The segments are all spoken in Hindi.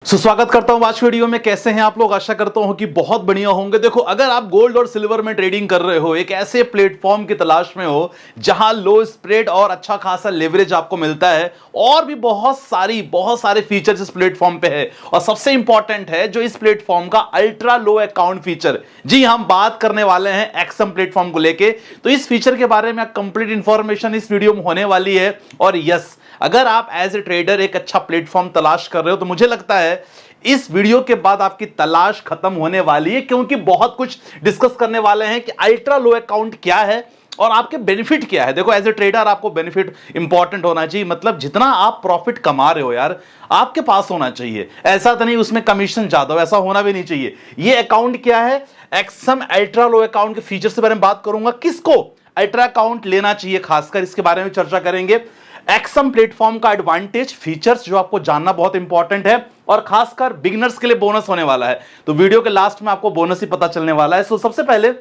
स्वागत करता हूं आज वीडियो में। कैसे हैं आप लोग? आशा करता हूं कि बहुत बढ़िया होंगे। देखो, अगर आप गोल्ड और सिल्वर में ट्रेडिंग कर रहे हो, एक ऐसे प्लेटफॉर्म की तलाश में हो जहां लो स्प्रेड और अच्छा खासा लेवरेज आपको मिलता है, और भी बहुत सारे फीचर्स इस प्लेटफॉर्म पे है, और सबसे इंपॉर्टेंट है जो इस प्लेटफॉर्म का अल्ट्रा लो अकाउंट फीचर। जी, हम बात करने वाले हैं एक्सएम प्लेटफॉर्म को लेके। तो इस फीचर के बारे में कंप्लीट इंफॉर्मेशन इस वीडियो में होने वाली है। और यस, अगर आप एज ए ट्रेडर एक अच्छा प्लेटफॉर्म तलाश कर रहे हो तो मुझे लगता है इस वीडियो के बाद आपकी तलाश खत्म होने वाली है, क्योंकि बहुत कुछ डिस्कस करने वाले हैं कि अल्ट्रा लो अकाउंट क्या है और आपके बेनिफिट क्या है। देखो, एज ए ट्रेडर आपको बेनिफिट इंपॉर्टेंट होना चाहिए, मतलब जितना आप प्रॉफिट कमा रहे हो यार, आपके पास होना चाहिए। ऐसा तो नहीं उसमें कमीशन ज्यादा हो, ऐसा होना भी नहीं चाहिए। ये अकाउंट क्या है? एक्सएम अल्ट्रा लो अकाउंट के फीचर्स के बारे में बात करूंगा। किसको अल्ट्रा अकाउंट लेना चाहिए, खासकर इसके बारे में चर्चा करेंगे। एक्सएम प्लेटफॉर्म का एडवांटेज, फीचर्स जो आपको जानना बहुत इंपॉर्टेंट है, और खासकर बिगिनर्स के लिए बोनस होने वाला है। तो वीडियो के लास्ट में आपको बोनस ही पता चलने वाला है। सबसे पहले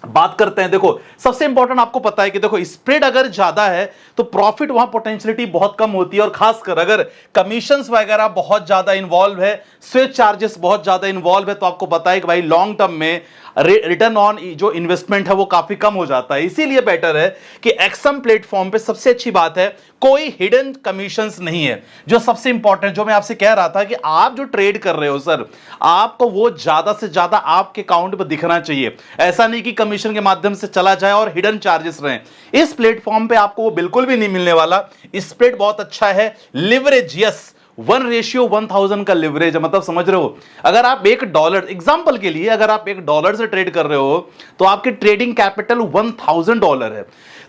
बात करते हैं। देखो, सबसे इंपॉर्टेंट आपको पता है कि देखो, स्प्रेड अगर ज्यादा है तो प्रॉफिट वहां पोटेंशियलिटी बहुत कम होती है, और खासकर अगर कमीशंस वगैरह बहुत ज्यादा इन्वॉल्व है, स्विच चार्जेस बहुत ज्यादा इन्वॉल्व है, तो आपको पता है कि भाई लॉन्ग टर्म में रिटर्न ऑन जो इन्वेस्टमेंट है वो काफी कम हो जाता है। इसीलिए बेटर है कि एक्सएम प्लेटफॉर्म पे सबसे अच्छी बात है कोई हिडन कमीशंस नहीं है। जो सबसे इंपॉर्टेंट, जो मैं आपसे कह रहा था कि आप जो ट्रेड कर रहे हो सर, आपको वो ज्यादा से ज्यादा आपके अकाउंट पर दिखना चाहिए। ऐसा नहीं कि कमीशन के माध्यम से चला जाए और हिडन चार्जेस रहें। इस प्लेटफॉर्म पे आपको वो बिल्कुल भी नहीं मिलने वाला। स्प्रेड बहुत अच्छा है। लिवरेज, यस, 1:1000 का लिवरेज है। मतलब समझ रहे हो, अगर आप $1, एग्जांपल के लिए अगर आप $1 से ट्रेड कर रहे हो तो आपकी ट्रेडिंग कैपिटल $1000 है।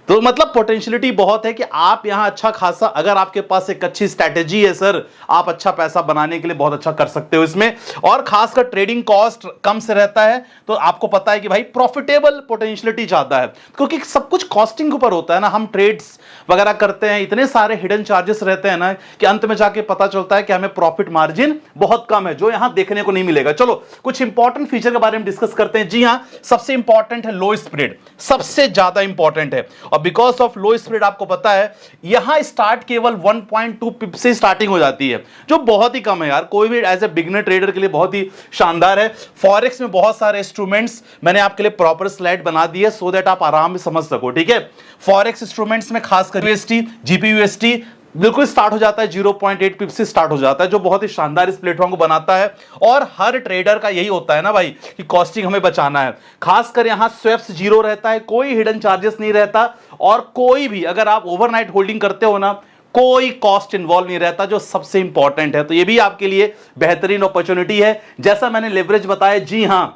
तो मतलब पोटेंशियलिटी बहुत है कि आप यहां अच्छा खासा, अगर आपके पास एक अच्छी स्ट्रैटेजी है सर, आप अच्छा पैसा बनाने के लिए बहुत अच्छा कर सकते हो इसमें। और खासकर ट्रेडिंग कॉस्ट कम से रहता है, तो आपको पता है कि भाई प्रॉफिटेबल पोटेंशियलिटी ज्यादा है, क्योंकि सब कुछ कॉस्टिंग के ऊपर होता है ना। हम ट्रेड्स वगैरह करते हैं, इतने सारे हिडन चार्जेस रहते हैं ना कि अंत में जाके पता चलता है कि हमें प्रॉफिट मार्जिन बहुत कम है, जो यहां देखने को नहीं मिलेगा। चलो, कुछ इंपॉर्टेंट फीचर के बारे में डिस्कस करते हैं। जी हां, सबसे इंपॉर्टेंट है लो स्प्रेड, सबसे ज्यादा इंपॉर्टेंट है। और बिकॉज ऑफ लो स्प्रेड आपको पता है यहां स्टार्ट केवल 1.2 पिप से स्टार्टिंग हो जाती है, जो बहुत ही कम है यार। कोई भी एज ए बिगिनर ट्रेडर के लिए बहुत ही शानदार है। फॉरेक्स में बहुत सारे इंस्ट्रूमेंट्स मैंने आपके लिए प्रॉपर स्लाइड बना दी है, सो दैट आप आराम से समझ सको, ठीक है। फॉरेक्स इंस्ट्रूमेंट्स में खासकर यूएसटी, जीपीयूएसटी बिल्कुल स्टार्ट हो जाता है, 0.8 पिप से स्टार्ट हो जाता है, जो बहुत ही शानदार इस प्लेटफॉर्म को बनाता है। और हर ट्रेडर का यही होता है ना भाई कि कॉस्टिंग हमें बचाना है। खासकर यहां स्वेप्स जीरो रहता है, कोई हिडन चार्जेस नहीं रहता, और कोई भी अगर आप ओवरनाइट होल्डिंग करते हो ना, कोई कॉस्ट इन्वॉल्व नहीं रहता, जो सबसे इंपॉर्टेंट है। तो ये भी आपके लिए बेहतरीन अपॉर्चुनिटी है। जैसा मैंने लेवरेज बताया, जी हां,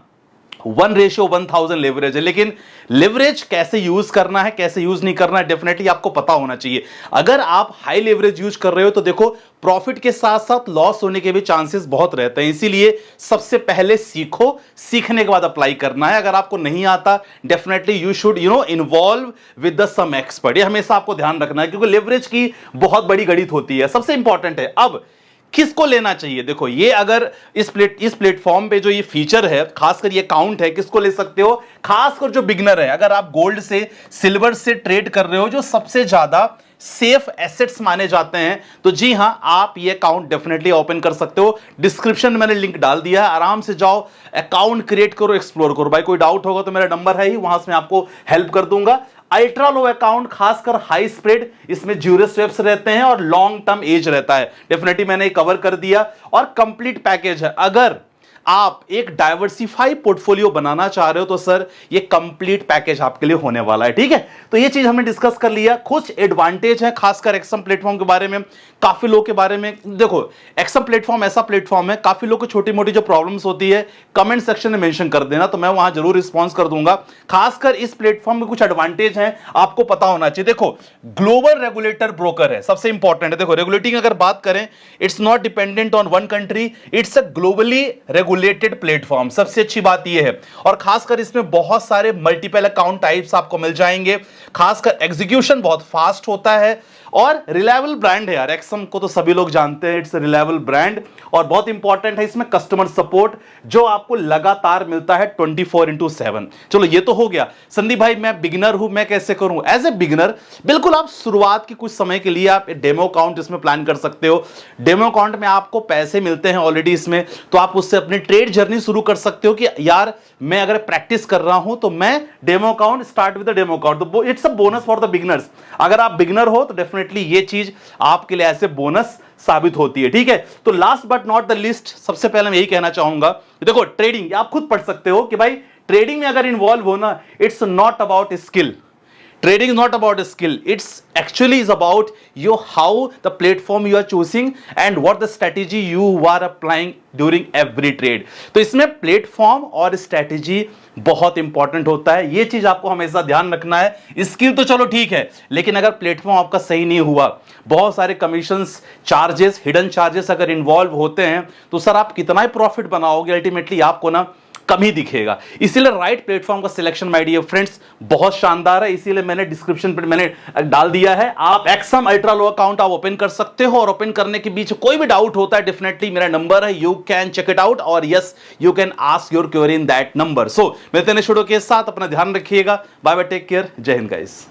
1:1000 लेवरेज है, लेकिन लेवरेज कैसे यूज करना है, कैसे यूज नहीं करना है, डेफिनेटली आपको पता होना चाहिए। अगर आप हाई लेवरेज यूज कर रहे हो तो देखो, प्रॉफिट के साथ साथ लॉस होने के भी चांसेस बहुत रहते हैं। इसीलिए सबसे पहले सीखो, सीखने के बाद अप्लाई करना है। अगर आपको नहीं आता, definitely you should involve with the some expert. ये हमेशा आपको ध्यान रखना है, क्योंकि लेवरेज की बहुत बड़ी गणित होती है। सबसे इंपॉर्टेंट है अब किसको लेना चाहिए। देखो, ये अगर इस प्लेटफॉर्म पे जो ये फीचर है, खासकर ये अकाउंट है, किसको ले सकते हो? खासकर जो बिगनर है, अगर आप गोल्ड से सिल्वर से ट्रेड कर रहे हो, जो सबसे ज्यादा सेफ एसेट्स माने जाते हैं, तो जी हां, आप ये अकाउंट डेफिनेटली ओपन कर सकते हो। डिस्क्रिप्शन में मैंने लिंक डाल दिया है, आराम से जाओ, अकाउंट क्रिएट करो, एक्सप्लोर करो। भाई कोई डाउट होगा तो मेरा नंबर है ही, वहां से मैं आपको हेल्प कर दूंगा। अल्ट्रा लो अकाउंट, खासकर हाई स्प्रेड, इसमें जीरो स्वेप्स रहते हैं और लॉन्ग टर्म एज रहता है। डेफिनेटली मैंने कवर कर दिया, और कंप्लीट पैकेज है। अगर आप एक डाइवर्सिफाई पोर्टफोलियो बनाना चाह रहे हो तो सर ये कंप्लीट पैकेज आपके लिए होने वाला है, ठीक है। तो ये चीज हमने डिस्कस कर लिया। कुछ एडवांटेज है खासकर एक्सएम प्लेटफॉर्म के बारे में, काफी लोग के बारे में। देखो, एक्सएम प्लेटफॉर्म ऐसा प्लेटफॉर्म है, काफी लोग को छोटी मोटी जो प्रॉब्लम्स होती है कमेंट सेक्शन में मेंशन कर देना, तो मैं वहां जरूर रिस्पॉन्स कर दूंगा। खासकर इस प्लेटफॉर्म में कुछ एडवांटेज है, आपको पता होना चाहिए। देखो, ग्लोबल रेगुलेटर ब्रोकर है, सबसे इंपॉर्टेंट है। देखो, रेगुलेटिंग अगर बात करें, it's not dependent on one country, it's a globally regulated platform. सबसे अच्छी बात यह है। और खासकर इसमें बहुत सारे मल्टीपल अकाउंट टाइप्स आपको मिल जाएंगे। खासकर एग्जीक्यूशन बहुत फास्ट होता है, और रिलायबल ब्रांड है यार, एक्सम को तो सभी लोग जानते हैं, इट्स रिलायबल ब्रांड। और बहुत इंपॉर्टेंट है इसमें कस्टमर सपोर्ट जो आपको लगातार मिलता है 24/7। चलो ये तो हो गया। संदीप भाई मैं बिगिनर हूं, मैं कैसे करूं? एज ए बिगिनर बिल्कुल आप शुरुआत की कुछ समय के लिए आप डेमो अकाउंट इसमें प्लान कर सकते हो। डेमो अकाउंट में आपको पैसे मिलते हैं ऑलरेडी इसमें, तो आप उससे अपनी ट्रेड जर्नी शुरू कर सकते हो कि यार मैं अगर प्रैक्टिस कर रहा हूं तो मैं demo account start with demo account, it's a bonus for the beginners. अगर आप बिगिनर हो तो डेफिनेटली ये चीज आपके लिए ऐसे बोनस साबित होती है, ठीक है। तो last but not the list, सबसे पहले मैं यही कहना चाहूंगा, देखो ट्रेडिंग आप खुद पढ़ सकते हो कि भाई ट्रेडिंग में अगर इन्वॉल्व हो ना, it's not about skill. Trading is not about a skill. It's actually is about how the platform you are choosing and what the strategy you are applying during every trade. तो इसमें प्लेटफॉर्म और स्ट्रेटेजी बहुत इंपॉर्टेंट होता है, ये चीज आपको हमेशा ध्यान रखना है। स्किल तो चलो ठीक है, लेकिन अगर प्लेटफॉर्म आपका सही नहीं हुआ, बहुत सारे कमीशंस, चार्जेस, हिडन चार्जेस अगर इन्वॉल्व होते हैं, तो सर आप कितना ही प्रॉफिट बनाओगे, अल्टीमेटली आपको ना कम ही दिखेगा। इसीलिए राइट प्लेटफॉर्म का सिलेक्शन माय डियर फ्रेंड्स बहुत शानदार है, इसीलिए मैंने डिस्क्रिप्शन पर मैंने डाल दिया है। आप एक्सम अल्ट्रा लो अकाउंट आप ओपन कर सकते हो, और ओपन करने के बीच कोई भी डाउट होता है डेफिनेटली मेरा नंबर है, you can check it out, और yes you can ask your query in that number. So मिलते हैं नेक्स्ट वीडियो के साथ, अपना ध्यान रखिएगा, बाय बाय, टेक केयर, जय हिंद गाइस।